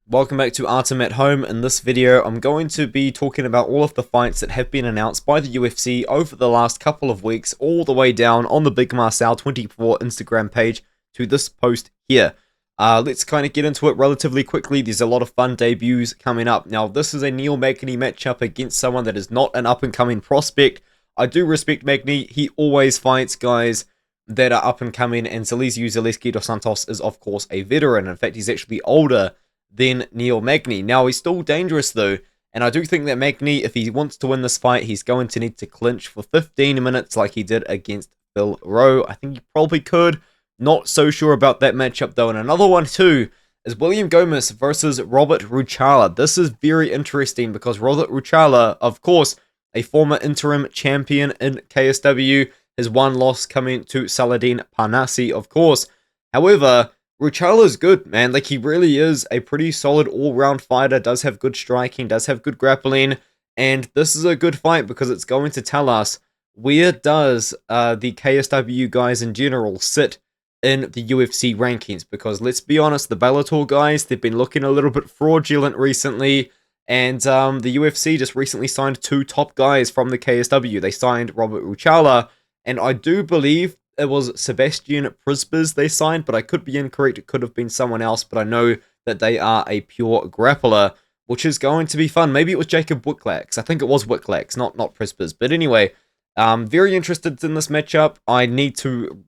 Welcome back to Artem at Home. In this video, I'm going to be talking about all of the fights that have been announced by the UFC over the last couple of weeks, all the way down on the Big Marcel 24 Instagram page to this post here. Let's kind of get into it relatively quickly. There's a lot of fun debuts coming up. Now, this is a Neil Magny matchup against someone that is not an up-and-coming prospect. I do respect Magny. He always fights guys that are up-and-coming, and Zaleski Zaleski dos Santos is, of course, a veteran. In fact, he's actually older than Neil Magny. Now, he's still dangerous, though, and I do think that Magny, if he wants to win this fight, he's going to need to clinch for 15 minutes like he did against Phil Rowe. I think he probably could. Not so sure about that matchup, though. And another one, too, is William Gomez versus Robert Ruchala. This is very interesting because Robert Ruchala, of course, a former interim champion in KSW, his one loss coming to Saladin Parnassi, of course. However, Ruchala's good, man. Like, he really is a pretty solid all-round fighter, does have good striking, does have good grappling, and this is a good fight because it's going to tell us where does the KSW guys in general sit in the UFC rankings, because let's be honest, the Bellator guys, they've been looking a little bit fraudulent recently, and the UFC just recently signed two top guys from the KSW. They signed Robert Ruchala, and I do believe it was Sebastian Prisbis they signed, but I could be incorrect. It could have been someone else, but I know that they are a pure grappler, which is going to be fun. Maybe it was Jacob Wicklax. I think it was Wicklax, not Prisbis. But anyway, very interested in this matchup. I need to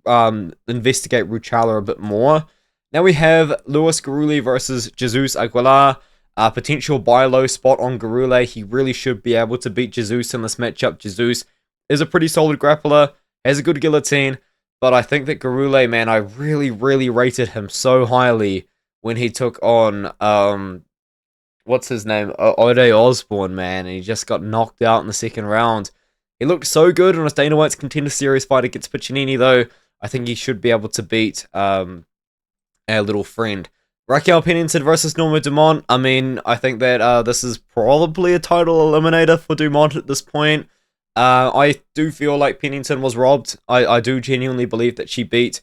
investigate Ruchala a bit more. Now we have Luis Garule versus Jesus Aguilar. Potential buy low spot on Garule. He really should be able to beat Jesus in this matchup. Jesus is a pretty solid grappler, has a good guillotine. But I think that Garule, man, I really rated him so highly when he took on, what's his name? Ode Osborne, man, and he just got knocked out in the second round. He looked so good on his Dana White's Contender Series fight against Piccinini, though. I think he should be able to beat our little friend. Raquel Pennington versus Norma Dumont. I mean, I think that this is probably a title eliminator for Dumont at this point. I do feel like Pennington was robbed. I do genuinely believe that she beat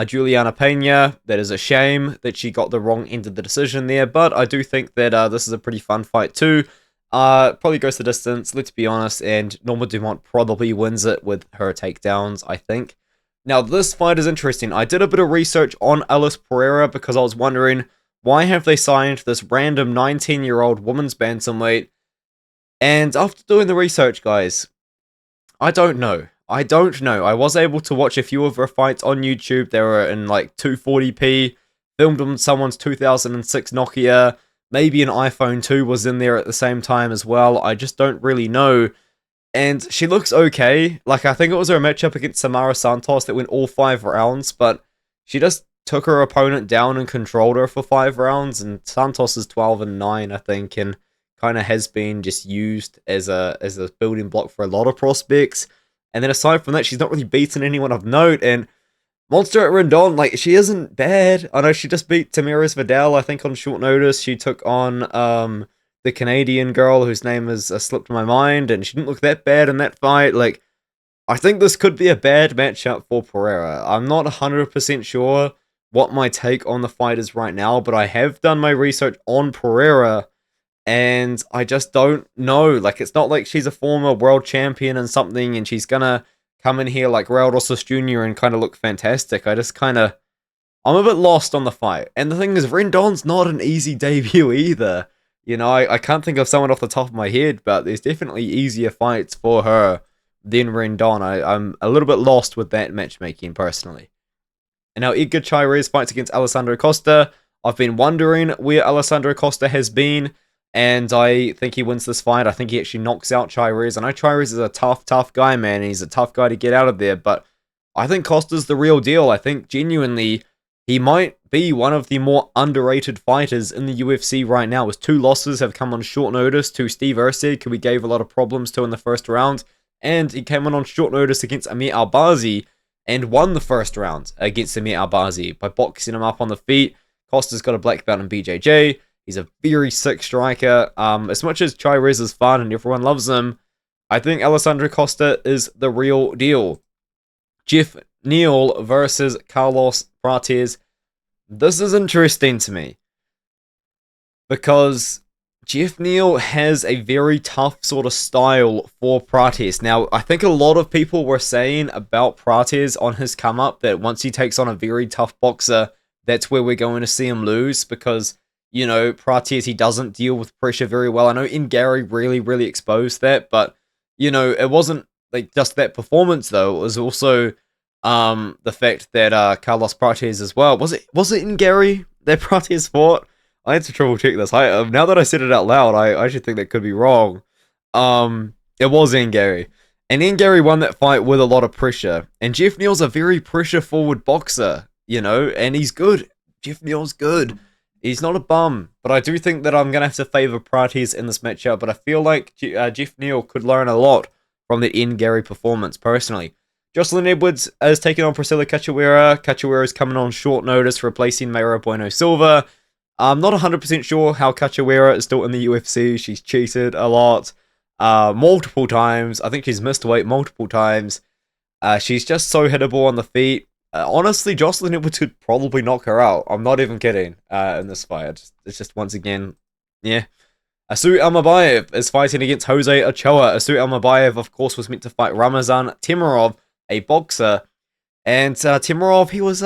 Juliana Pena. That is a shame that she got the wrong end of the decision there, but I do think that this is a pretty fun fight too. Probably goes the distance, let's be honest, and Norma Dumont probably wins it with her takedowns, I think. Now, this fight is interesting. I did a bit of research on Alice Pereira because I was wondering, why have they signed this random 19-year-old women's bantamweight? And after doing the research, guys, I don't know. I was able to watch a few of her fights on YouTube. They were in like 240p, filmed on someone's 2006 Nokia. Maybe an iPhone 2 was in there at the same time as well. I just don't really know. And she looks okay. Like, I think it was her matchup against Samara Santos that went all 5 rounds, but she just took her opponent down and controlled her for 5 rounds. And Santos is 12-9, I think, and kind of has been just used as a building block for a lot of prospects. And then aside from that, she's not really beaten anyone of note. And Monster at Rendon, like, she isn't bad. I know she just beat Tamiris Vidal, I think, on short notice. She took on the Canadian girl whose name has slipped my mind, and she didn't look that bad in that fight. Like, I think this could be a bad matchup for Pereira. I'm not 100% sure what my take on the fight is right now, but I have done my research on Pereira, and I just don't know. Like, it's not like she's a former world champion and something, and she's gonna come in here like Raul Rosas Jr. and kind of look fantastic. I'm a bit lost on the fight. And the thing is, Rendon's not an easy debut either. You know, I can't think of someone off the top of my head, but there's definitely easier fights for her than Rendon. I'm a little bit lost with that matchmaking, personally. And now Edgar Chairez fights against Alessandro Costa. I've been wondering where Alessandro Costa has been, and I think he wins this fight. I think he actually knocks out Chairez. I know Chairez is a tough guy, man. He's a tough guy to get out of there, but I think Costa's the real deal. I think genuinely he might be one of the more underrated fighters in the UFC right now. His 2 losses have come on short notice to Steve Erceg, who we gave a lot of problems to in the first round, and he came on short notice against Amir Albazi and won the first round against Amir Albazi by boxing him up on the feet. Costa's got a black belt in BJJ. He's a very sick striker. As much as Chairez is fun and everyone loves him, I think Alessandro Costa is the real deal. Jeff Neal versus Carlos Prates. This is interesting to me, because Jeff Neal has a very tough sort of style for Prates. Now, I think a lot of people were saying about Prates on his come up that once he takes on a very tough boxer, that's where we're going to see him lose because, you know, Prates, he doesn't deal with pressure very well. I know Gary really exposed that, but, you know, it wasn't like just that performance though. It was also the fact that Carlos Prates as well. Was it Gary that Prates fought? I had to triple check this. Now that I said it out loud, I actually think that could be wrong. It was Gary. And Gary won that fight with a lot of pressure. And Jeff Neal's a very pressure-forward boxer, you know, and he's good. Jeff Neal's good. He's not a bum. But I do think that I'm going to have to favor Prates in this matchup. But I feel like Jeff Neal could learn a lot from the Gary performance, personally. Jocelyn Edwards is taking on Priscilla Cachoeira. Cachoeira is coming on short notice, replacing Mayra Bueno Silva. I'm not 100% sure how Cachoeira is still in the UFC. She's cheated a lot, multiple times. I think she's missed weight multiple times. She's just so hittable on the feet. Honestly, Jocelyn Edwards could probably knock her out. I'm not even kidding in this fight. It's just once again, yeah. Asu Almabayev is fighting against Jose Ochoa. Asu Almabayev, of course, was meant to fight Ramazan Temirov, a boxer. And Temirov, he was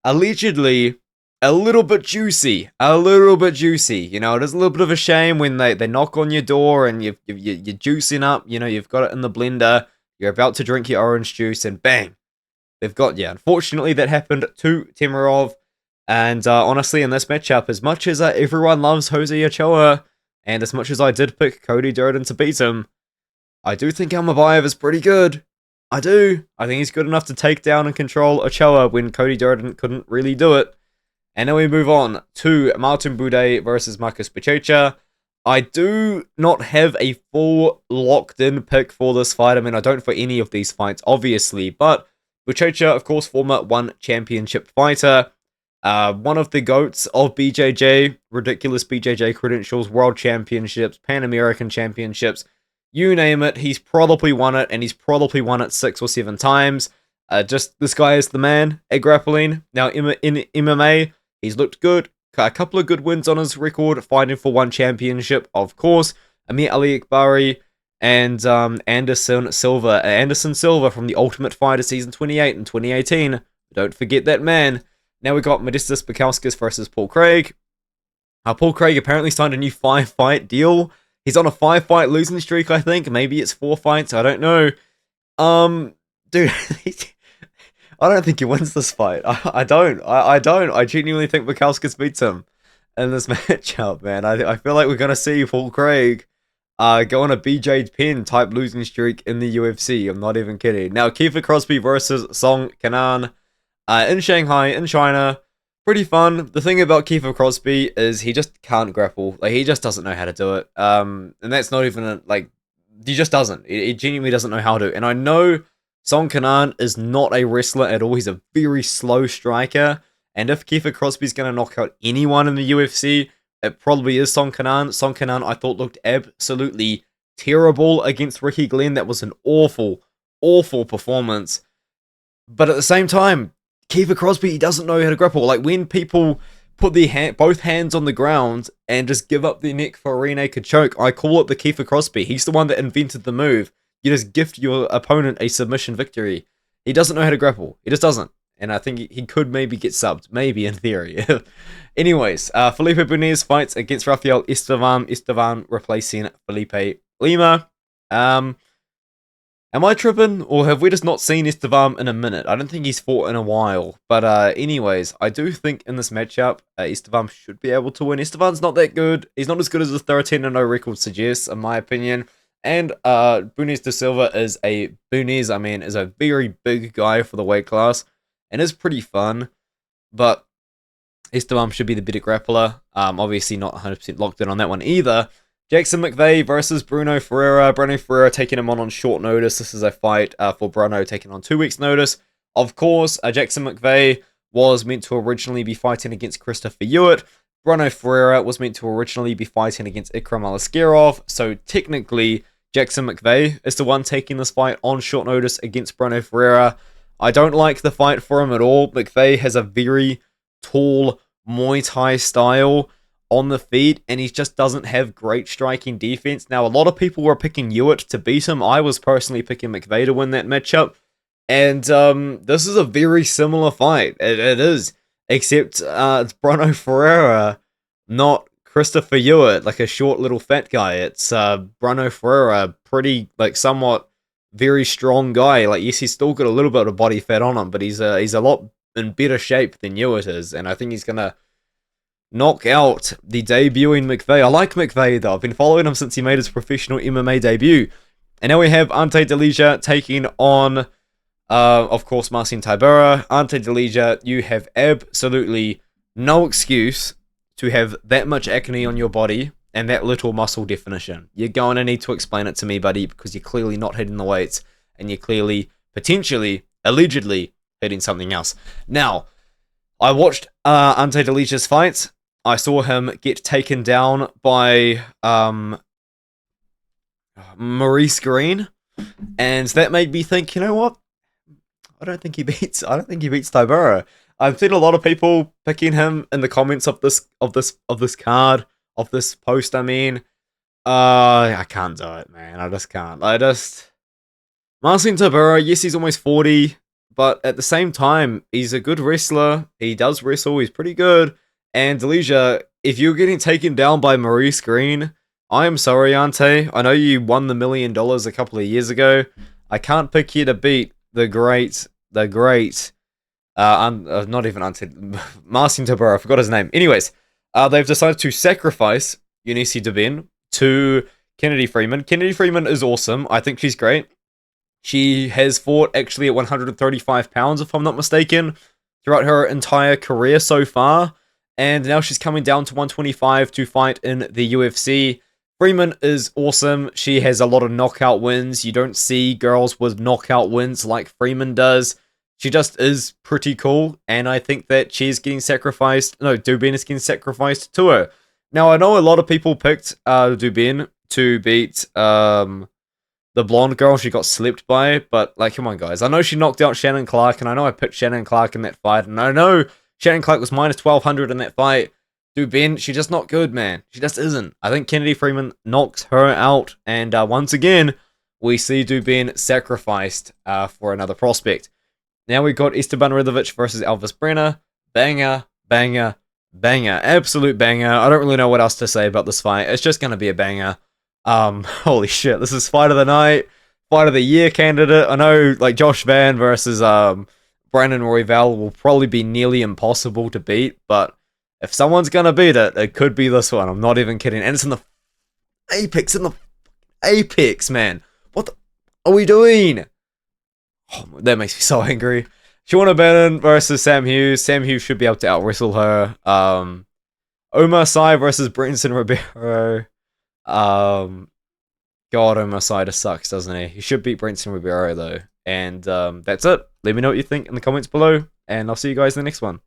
allegedly a little bit juicy. You know, it is a little bit of a shame when they knock on your door and you're juicing up. You know, you've got it in the blender. You're about to drink your orange juice and bang, they've got you. Unfortunately, that happened to Temirov. And honestly, in this matchup, as much as everyone loves Jose Ochoa, and as much as I did pick Cody Durden to beat him, I do think Almabayev is pretty good. I do. I think he's good enough to take down and control Ochoa when Cody Durden couldn't really do it. And then we move on to Martin Buday versus Marcus Buchecha. I do not have a full locked-in pick for this fight. I mean, I don't for any of these fights, obviously. But Buchecha, of course, former one championship fighter. One of the GOATs of BJJ. Ridiculous BJJ credentials, world championships, Pan American championships. You name it, he's probably won it, and he's probably won it 6 or 7 times. Just, this guy is the man at grappling. Now, in MMA, he's looked good. A couple of good wins on his record, fighting for one championship, of course. Amir Ali Akbari and Anderson Silva from the Ultimate Fighter Season 28 in 2018. Don't forget that man. Now we got Modestas Bukauskas versus Paul Craig. Paul Craig apparently signed a new 5-fight deal. He's on a 5-fight losing streak, I think. Maybe it's 4 fights, I don't know. Dude, I don't think he wins this fight. I don't. I genuinely think Bukauskas beats him in this matchup, man. I feel like we're going to see Paul Craig go on a BJ Penn type losing streak in the UFC. I'm not even kidding. Now, Kiefer Crosby versus Song Kanan in Shanghai, in China. Pretty fun. The thing about Kiefer Crosby is he just can't grapple. Like, he just doesn't know how to do it. And that's not even, he just doesn't. He genuinely doesn't know how to. And I know Song Kanan is not a wrestler at all. He's a very slow striker. And if Kiefer Crosby's going to knock out anyone in the UFC, it probably is Song Kanan. Song Kanan, I thought, looked absolutely terrible against Ricky Glenn. That was an awful performance. But at the same time, Kiefer Crosby, he doesn't know how to grapple. Like, when people put their both hands on the ground and just give up their neck for a rear naked choke, I call it the Kiefer Crosby. He's the one that invented the move. You just gift your opponent a submission victory. He doesn't know how to grapple. He just doesn't. And I think he could maybe get subbed. Maybe, in theory. Anyways, Felipe Bunez fights against Rafael Estevan. Estevan replacing Felipe Lima. Am I tripping? Or have we just not seen Estevan in a minute? I don't think he's fought in a while. But anyways, I do think in this matchup, Estevan should be able to win. Estevan's not that good. He's not as good as the 13-0 record suggests, in my opinion. And Bunez de Silva is a very big guy for the weight class. And is pretty fun. But Esteban should be the better grappler. Obviously not 100% locked in on that one either. Jackson McVeigh versus Bruno Ferreira. Bruno Ferreira taking him on short notice. This is a fight for Bruno taking on 2 weeks notice. Of course, Jackson McVeigh was meant to originally be fighting against Christopher Hewitt. Bruno Ferreira was meant to originally be fighting against Ikram Alaskerov. So technically, Jackson McVeigh is the one taking this fight on short notice against Bruno Ferreira. I don't like the fight for him at all. McVeigh has a very tall Muay Thai style. on the feet, and he just doesn't have great striking defense. Now, a lot of people were picking Hewitt to beat him. I was personally picking McVeigh to win that matchup. And this is a very similar fight. It is. Except it's Bruno Ferreira, not Christopher Hewitt, like a short little fat guy. It's Bruno Ferreira, pretty, like, somewhat very strong guy. Like, yes, he's still got a little bit of body fat on him, but he's a lot in better shape than Hewitt is. And I think he's going to knock out the debuting McVeigh. I like McVeigh, though. I've been following him since he made his professional MMA debut. And now we have Ante Delija taking on... of course, Marcin Tybura. Ante Delija, you have absolutely no excuse to have that much acne on your body and that little muscle definition. You're going to need to explain it to me, buddy, because you're clearly not hitting the weights, and you're clearly, potentially, allegedly, hitting something else. Now, I watched Ante Delija's fights. I saw him get taken down by Maurice Green, and that made me think, you know what? I don't think he beats Tybura. I've seen a lot of people picking him in the comments of this card, of this post. I mean, I can't do it, man. I just can't. Marcin Tybura, yes, he's almost 40, but at the same time, he's a good wrestler. He does wrestle. He's pretty good. And Delija, if you're getting taken down by Maurice Green, I am sorry, Ante. I know you won the $1 million a couple of years ago. I can't pick you to beat the great, not even Marcin Tybura, I forgot his name. Anyways, they've decided to sacrifice Eunice Dubin to Kennedy Freeman. Kennedy Freeman is awesome. I think she's great. She has fought actually at 135 pounds, if I'm not mistaken, throughout her entire career so far. And now she's coming down to 125 to fight in the UFC. Freeman is awesome. She has a lot of knockout wins. You don't see girls with knockout wins like Freeman does. She just is pretty cool, and I think that she's getting sacrificed. No, Dubin is getting sacrificed to her. Now, I know a lot of people picked Dubin to beat the blonde girl she got slept by, but, like, come on, guys. I know she knocked out Shannon Clark, and I know I picked Shannon Clark in that fight, and I know Shannon Clark was minus 1,200 in that fight. Dubin, she's just not good, man. She just isn't. I think Kennedy Freeman knocks her out, and once again, we see Dubin sacrificed for another prospect. Now we've got Esteban Ridovic versus Elvis Brenner. Banger, banger, banger. Absolute banger. I don't really know what else to say about this fight. It's just going to be a banger. Holy shit. This is fight of the night. Fight of the year candidate. I know, like, Josh Van versus Brandon Royval will probably be nearly impossible to beat, but if someone's going to beat it, it could be this one. I'm not even kidding. And it's in the Apex, man. What the are we doing? Oh, that makes me so angry. Shauna Bannon versus Sam Hughes. Sam Hughes should be able to out-wrestle her. Omar Sy versus Brinson Ribeiro. God, Omar Sy just sucks, doesn't he? He should beat Brinson Ribeiro, though. And that's it. Let me know what you think in the comments below, and I'll see you guys in the next one.